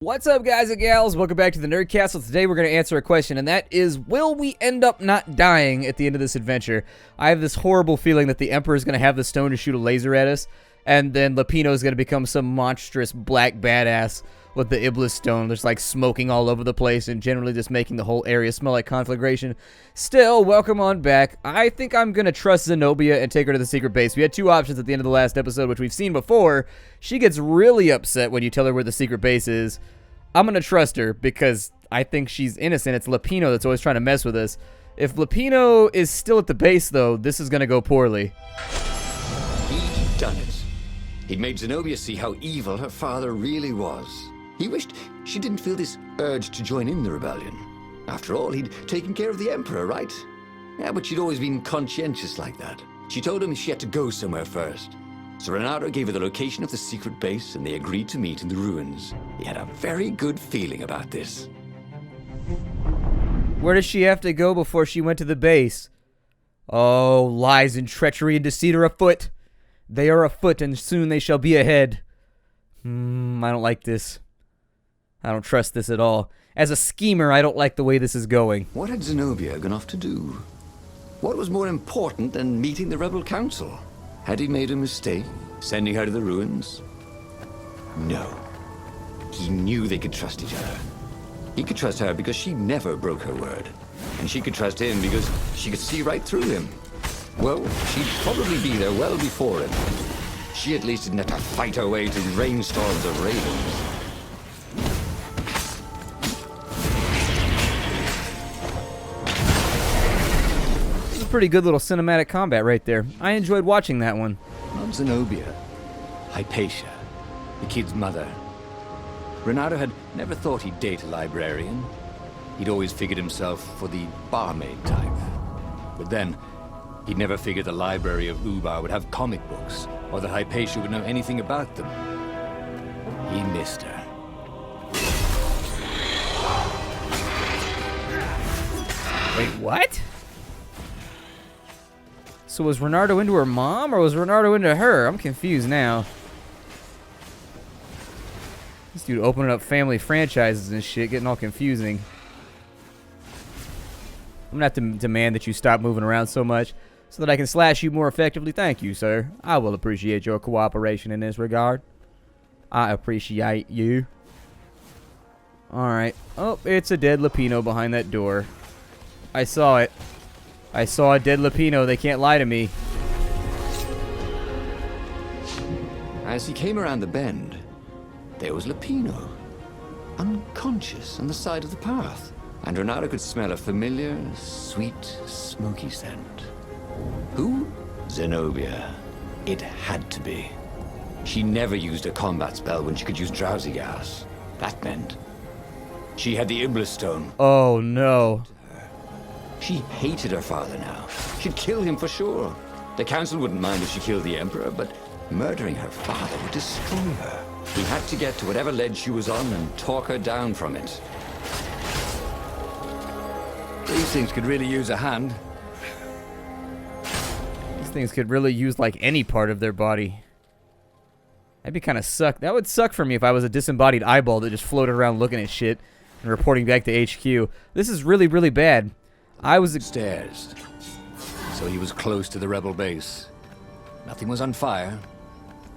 What's up, guys and gals? Welcome back to the Nerd Castle. Today we're going to answer a question, and that is, will we end up not dying at the end of this adventure? I have this horrible feeling that the Emperor is going to have the stone to shoot a laser at us, and then Lapino is going to become some monstrous black badass with the Iblis stone that's like smoking all over the place and generally just making the whole area smell like conflagration. Still, welcome on back. I think I'm going to trust Zenobia and take her to the secret base. We had two options at the end of the last episode, which we've seen before. She gets really upset when you tell her where the secret base is. I'm going to trust her because I think she's innocent. It's Lapino that's always trying to mess with us. If Lapino is still at the base, though, this is going to go poorly. He'd done it. He'd made Zenobia see how evil her father really was. He wished she didn't feel this urge to join in the rebellion. After all, he'd taken care of the Emperor, right? Yeah, but she'd always been conscientious like that. She told him she had to go somewhere first. So Renato gave her the location of the secret base, and they agreed to meet in the ruins. He had a very good feeling about this. Where does she have to go before she went to the base? Oh, lies and treachery and deceit are afoot. They are afoot, and soon they shall be ahead. I don't like this. I don't trust this at all. As a schemer, I don't like the way this is going. What had Zenobia gone off to do? What was more important than meeting the Rebel Council? Had he made a mistake, sending her to the ruins? No. He knew they could trust each other. He could trust her because she never broke her word. And she could trust him because she could see right through him. Well, she'd probably be there well before him. She at least didn't have to fight her way through rainstorms of ravens. Pretty good little cinematic combat right there. I enjoyed watching that one. Not Zenobia. Hypatia, the kid's mother. Renato had never thought he'd date a librarian. He'd always figured himself for the barmaid type. But then, he'd never figured the library of Ubar would have comic books, or that Hypatia would know anything about them. He missed her. Wait, what? So was Renato into her mom, or was Renato into her? I'm confused now. This dude opening up family franchises and shit, getting all confusing. I'm gonna have to demand that you stop moving around so much so that I can slash you more effectively. Thank you, sir. I will appreciate your cooperation in this regard. I appreciate you. Alright. Oh, it's a dead Lapino behind that door. I saw it. I saw a dead Lapino. They can't lie to me. As he came around the bend, there was Lapino, unconscious on the side of the path. And Renato could smell a familiar, sweet, smoky scent. Who? Zenobia. It had to be. She never used a combat spell when she could use drowsy gas. That meant she had the Iblis stone. Oh, no. She hated her father now. She'd kill him for sure. The council wouldn't mind if she killed the Emperor, but murdering her father would destroy her. He had to get to whatever ledge she was on and talk her down from it. These things could really use a hand. These things could really use, like, any part of their body. That'd be kind of suck. That would suck for me if I was a disembodied eyeball that just floated around looking at shit and reporting back to HQ. This is really, really bad. I was Stairs. So he was close to the rebel base. Nothing was on fire.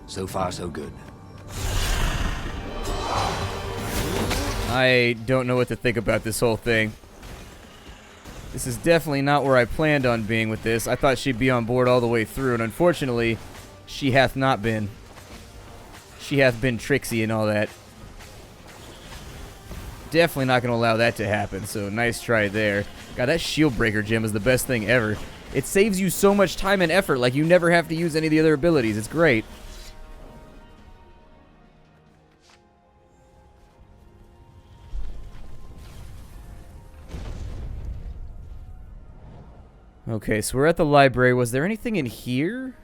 So far, so good. I don't know what to think about this whole thing. This is definitely not where I planned on being with this. I thought she'd be on board all the way through, and unfortunately, she hath not been. She hath been tricksy and all that. Definitely not going to allow that to happen, so nice try there. God, that shield breaker gem is the best thing ever. It saves you so much time and effort, like you never have to use any of the other abilities. It's great. Okay, so we're at the library. Was there anything in here?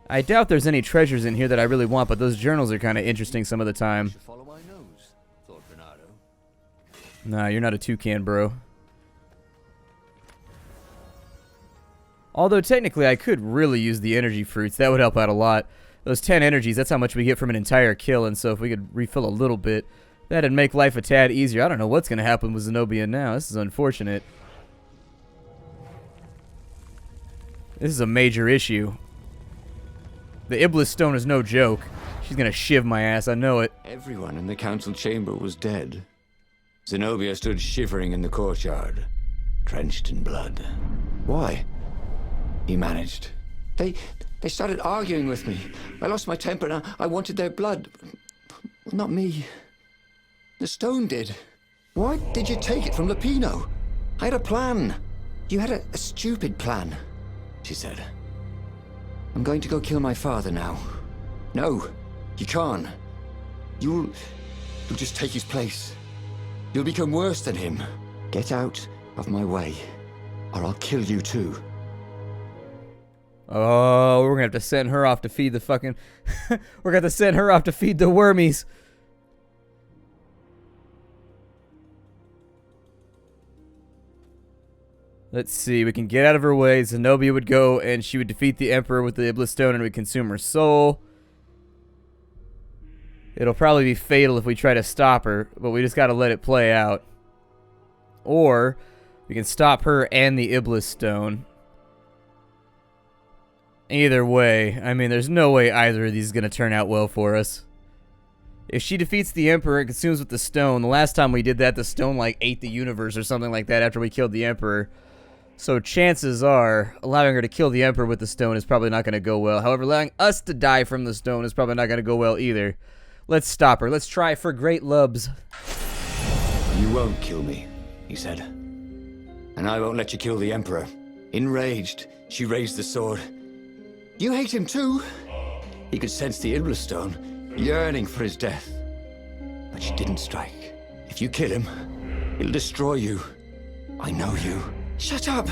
I doubt there's any treasures in here that I really want, but those journals are kind of interesting some of the time. Follow my nose, thought Renato. Nah, you're not a toucan, bro. Although technically I could really use the energy fruits. That would help out a lot. Those 10 energies, that's how much we get from an entire kill, and so if we could refill a little bit, that'd make life a tad easier. I don't know what's going to happen with Zenobia now. This is unfortunate. This is a major issue. The Iblis Stone is no joke. She's going to shiv my ass, I know it. Everyone in the council chamber was dead. Zenobia stood shivering in the courtyard, drenched in blood. Why? He managed. They started arguing with me. I lost my temper and I wanted their blood. Well, not me. The stone did. Why did you take it from Lupino? I had a plan. You had a stupid plan, she said. I'm going to go kill my father now. No, you can't. You'll just take his place. You'll become worse than him. Get out of my way, or I'll kill you too. Oh, we're gonna have to send her off to feed the fucking... we're gonna have to send her off to feed the wormies. Let's see, we can get out of her way. Zenobia would go and she would defeat the Emperor with the Iblis Stone and would consume her soul. It'll probably be fatal if we try to stop her, but we just gotta let it play out. Or, we can stop her and the Iblis Stone. Either way, I mean, there's no way either of these is gonna turn out well for us. If she defeats the Emperor and consumes with the stone, the last time we did that, the stone, like, ate the universe or something like that after we killed the Emperor. So chances are, allowing her to kill the Emperor with the stone is probably not gonna go well. However, allowing us to die from the stone is probably not gonna go well either. Let's stop her. Let's try for great lubs. You won't kill me, he said. And I won't let you kill the Emperor. Enraged, she raised the sword. You hate him too? He could sense the Iblis Stone, yearning for his death. But she didn't strike. If you kill him, he'll destroy you. I know you. Shut up!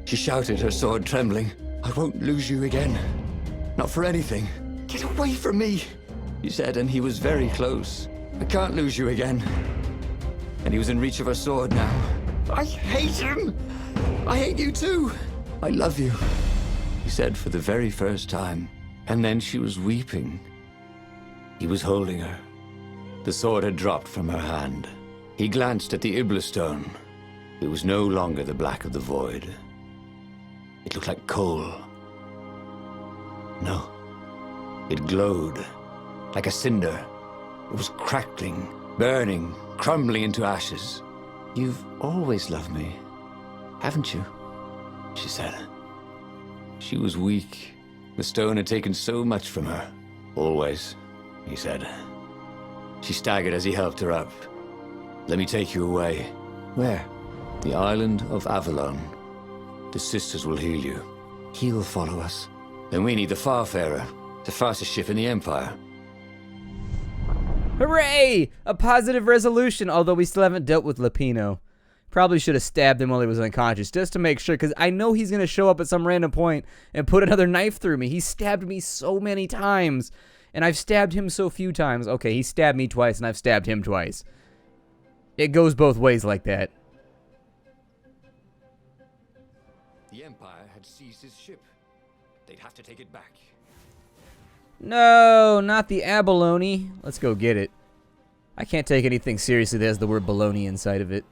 She shouted, her sword trembling. I won't lose you again. Not for anything. Get away from me, he said, and he was very close. I can't lose you again. And he was in reach of her sword now. I hate him! I hate you too! I love you, he said for the very first time. And then she was weeping. He was holding her. The sword had dropped from her hand. He glanced at the Iblis Stone. It was no longer the black of the void. It looked like coal. No. It glowed, like a cinder. It was crackling, burning, crumbling into ashes. You've always loved me, haven't you? She said. She was weak. The stone had taken so much from her. Always, he said. She staggered as he helped her up. Let me take you away. Where? The island of Avalon. The sisters will heal you. He'll follow us. Then we need the Farfarer, the fastest ship in the Empire. Hooray! A positive resolution, although we still haven't dealt with Lupino. Probably should have stabbed him while he was unconscious, just to make sure, because I know he's going to show up at some random point and put another knife through me. He stabbed me so many times, and I've stabbed him so few times. Okay, he stabbed me twice, and I've stabbed him twice. It goes both ways like that. The Empire had seized his ship. They'd have to take it back. No, not the abalone. Let's go get it. I can't take anything seriously that has the word bologna inside of it.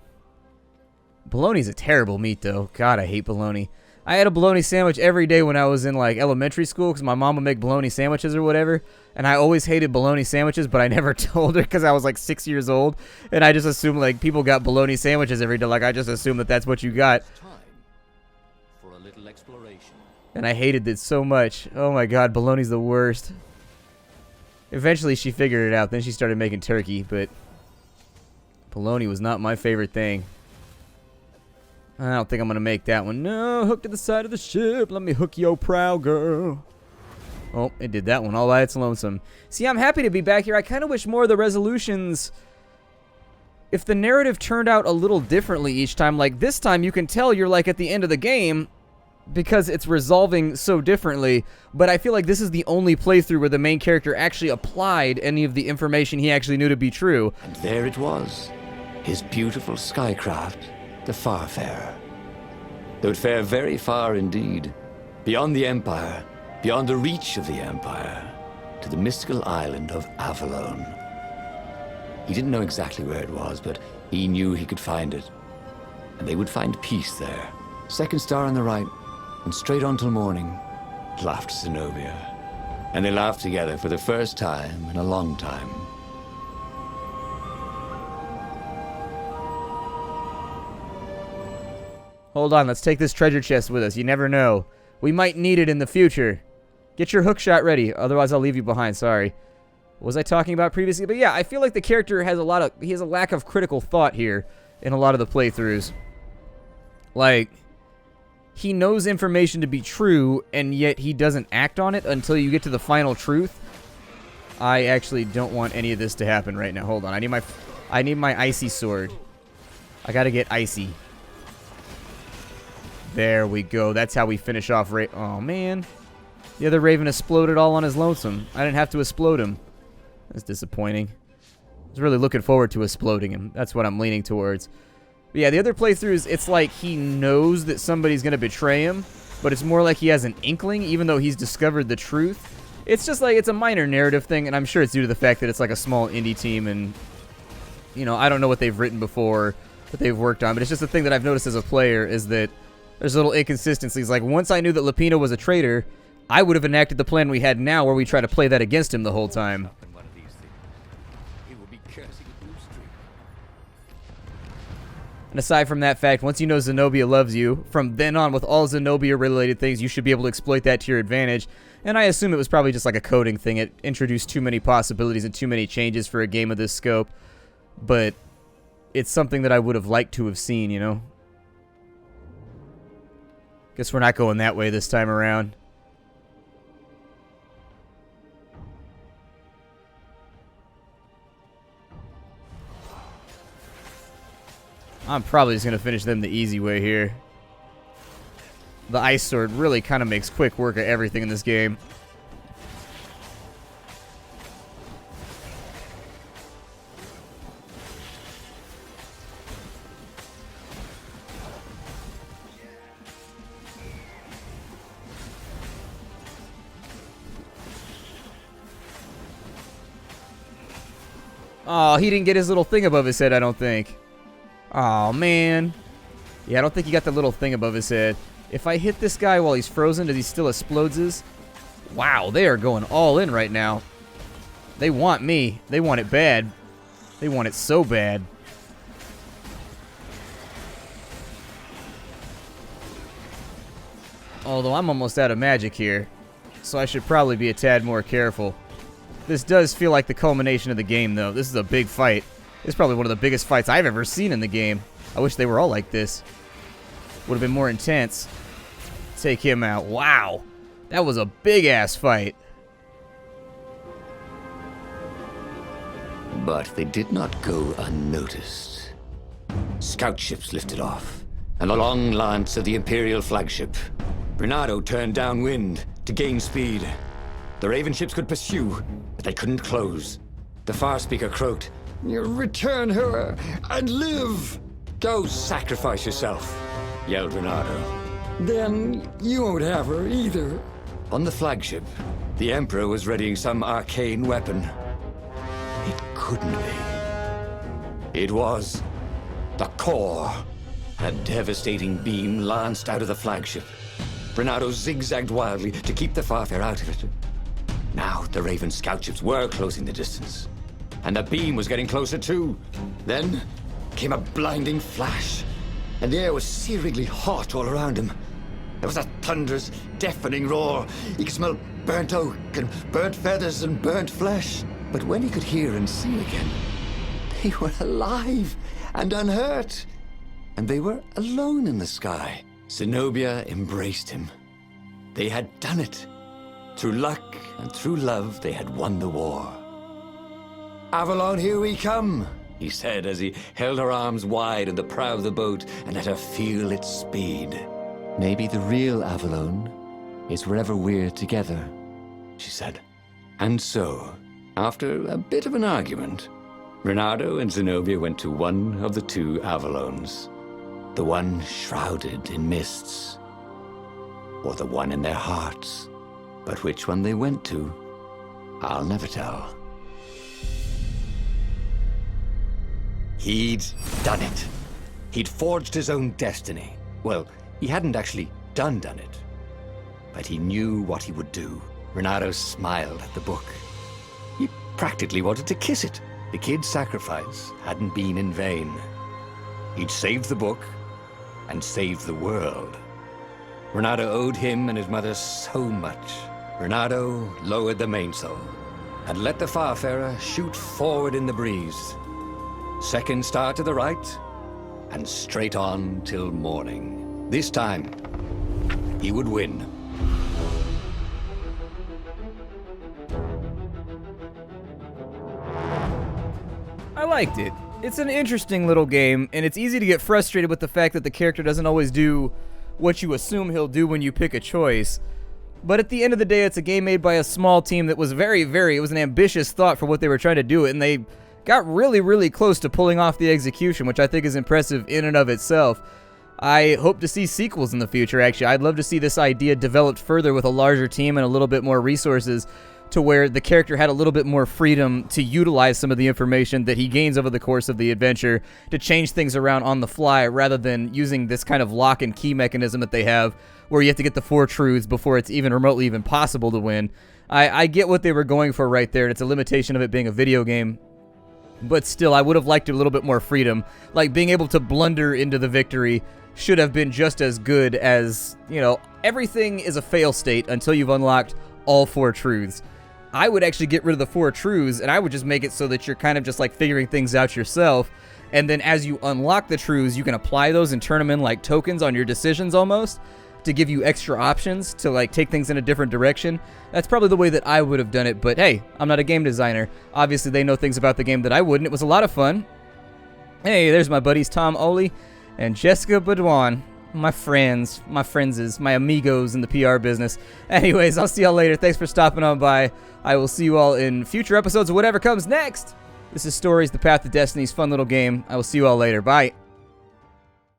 Bologna's a terrible meat, though. God, I hate bologna. I had a bologna sandwich every day when I was in, like, elementary school because my mom would make bologna sandwiches or whatever, and I always hated bologna sandwiches, but I never told her because I was, like, 6 years old, and I just assumed, like, people got bologna sandwiches every day. Like, I just assumed that that's what you got. Time for a little exploration. And I hated it so much. Oh, my God, bologna's the worst. Eventually, she figured it out. Then she started making turkey, but bologna was not my favorite thing. I don't think I'm going to make that one. No, hook to the side of the ship. Let me hook yo, proud girl. Oh, it did that one all by its lonesome. See, I'm happy to be back here. I kind of wish more of the resolutions, if the narrative turned out a little differently each time. Like, this time you can tell you're, like, at the end of the game because it's resolving so differently. But I feel like this is the only playthrough where the main character actually applied any of the information he actually knew to be true. And there it was. His beautiful skycraft. The Farfarer. They would fare very far indeed, beyond the Empire, beyond the reach of the Empire. to the mystical island of Avalon. He didn't know exactly where it was, but he knew he could find it. And they would find peace there. Second star on the right, and straight on till morning, laughed Zenobia. And they laughed together for the first time in a long time. Hold on, let's take this treasure chest with us. You never know. We might need it in the future. Get your hook shot ready, otherwise I'll leave you behind, sorry. What was I talking about previously? But yeah, I feel like the character has he has a lack of critical thought here in a lot of the playthroughs. Like, he knows information to be true, and yet he doesn't act on it until you get to the final truth. I actually don't want any of this to happen right now. Hold on, I need my icy sword. I gotta get icy. There we go. That's how we finish off oh, man. The other Raven exploded all on his lonesome. I didn't have to explode him. That's disappointing. I was really looking forward to exploding him. That's what I'm leaning towards. But yeah, the other playthroughs, it's like he knows that somebody's going to betray him, but it's more like he has an inkling, even though he's discovered the truth. It's just like, it's a minor narrative thing, and I'm sure it's due to the fact that it's like a small indie team, and, you know, I don't know what they've written before, that they've worked on, but it's just a thing that I've noticed as a player, is that there's little inconsistencies. Like, once I knew that Lupino was a traitor, I would have enacted the plan we had now, where we try to play that against him the whole time. And aside from that fact, once you know Zenobia loves you, from then on with all Zenobia-related things, you should be able to exploit that to your advantage. And I assume it was probably just like a coding thing. It introduced too many possibilities and too many changes for a game of this scope. But it's something that I would have liked to have seen, you know? Guess we're not going that way this time around. I'm probably just going to finish them the easy way here. The Ice Sword really kind of makes quick work of everything in this game. Oh, he didn't get his little thing above his head, I don't think. Oh, man. Yeah, I don't think he got the little thing above his head. If I hit this guy while he's frozen, does he still explodes? Wow, they are going all in right now. They want me. They want it bad. They want it so bad. Although I'm almost out of magic here, so I should probably be a tad more careful. This does feel like the culmination of the game, though. This is a big fight. This is probably one of the biggest fights I've ever seen in the game. I wish they were all like this. Would have been more intense. Take him out. Wow. That was a big-ass fight. But they did not go unnoticed. Scout ships lifted off, and a long lance of the Imperial flagship. Bernardo turned downwind to gain speed. The Raven ships could pursue, but they couldn't close. The Far Speaker croaked, "Return her and live!" "Go sacrifice yourself," yelled Bernardo. "Then you won't have her either." On the flagship, the Emperor was readying some arcane weapon. It couldn't be. It was the core. A devastating beam lanced out of the flagship. Bernardo zigzagged wildly to keep the Farfare out of it. Now the Raven scout ships were closing the distance, and the beam was getting closer too. Then came a blinding flash, and the air was searingly hot all around him. There was a thunderous, deafening roar. He could smell burnt oak and burnt feathers and burnt flesh. But when he could hear and see again, they were alive and unhurt. And they were alone in the sky. Zenobia embraced him. They had done it. Through luck and through love, they had won the war. "Avalon, here we come," he said as he held her arms wide in the prow of the boat and let her feel its speed. "Maybe the real Avalon is wherever we're together," she said. And so, after a bit of an argument, Bernardo and Zenobia went to one of the two Avalons. The one shrouded in mists, or the one in their hearts. But which one they went to, I'll never tell. He'd done it. He'd forged his own destiny. Well, he hadn't actually done it. But he knew what he would do. Renato smiled at the book. He practically wanted to kiss it. The kid's sacrifice hadn't been in vain. He'd saved the book and saved the world. Renato owed him and his mother so much. Renato lowered the mainsail and let the Farfarer shoot forward in the breeze. Second star to the right, and straight on till morning. This time, he would win. I liked it. It's an interesting little game, and it's easy to get frustrated with the fact that the character doesn't always do what you assume he'll do when you pick a choice. But at the end of the day, it's a game made by a small team that was it was an ambitious thought for what they were trying to do, and they got really, really close to pulling off the execution, which I think is impressive in and of itself. I hope to see sequels in the future, actually. I'd love to see this idea developed further with a larger team and a little bit more resources to where the character had a little bit more freedom to utilize some of the information that he gains over the course of the adventure to change things around on the fly rather than using this kind of lock and key mechanism that they have where you have to get the 4 truths before it's even remotely even possible to win. I get what they were going for right there, and it's a limitation of it being a video game. But still, I would have liked a little bit more freedom. Like, being able to blunder into the victory should have been just as good as, everything is a fail state until you've unlocked all 4 truths. I would actually get rid of the 4 truths, and I would just make it so that you're kind of just like figuring things out yourself. And then as you unlock the truths, you can apply those and turn them in like tokens on your decisions almost to give you extra options to like take things in a different direction. That's probably the way that I would have done it, but hey, I'm not a game designer. Obviously, they know things about the game that I wouldn't. It was a lot of fun. Hey, there's my buddies Tom Oley and Jessica Baudouin. My friends, my amigos in the PR business. Anyways, I'll see y'all later. Thanks for stopping on by. I will see you all in future episodes of whatever comes next. This is Stories, The Path to Destiny's fun little game. I will see you all later. Bye.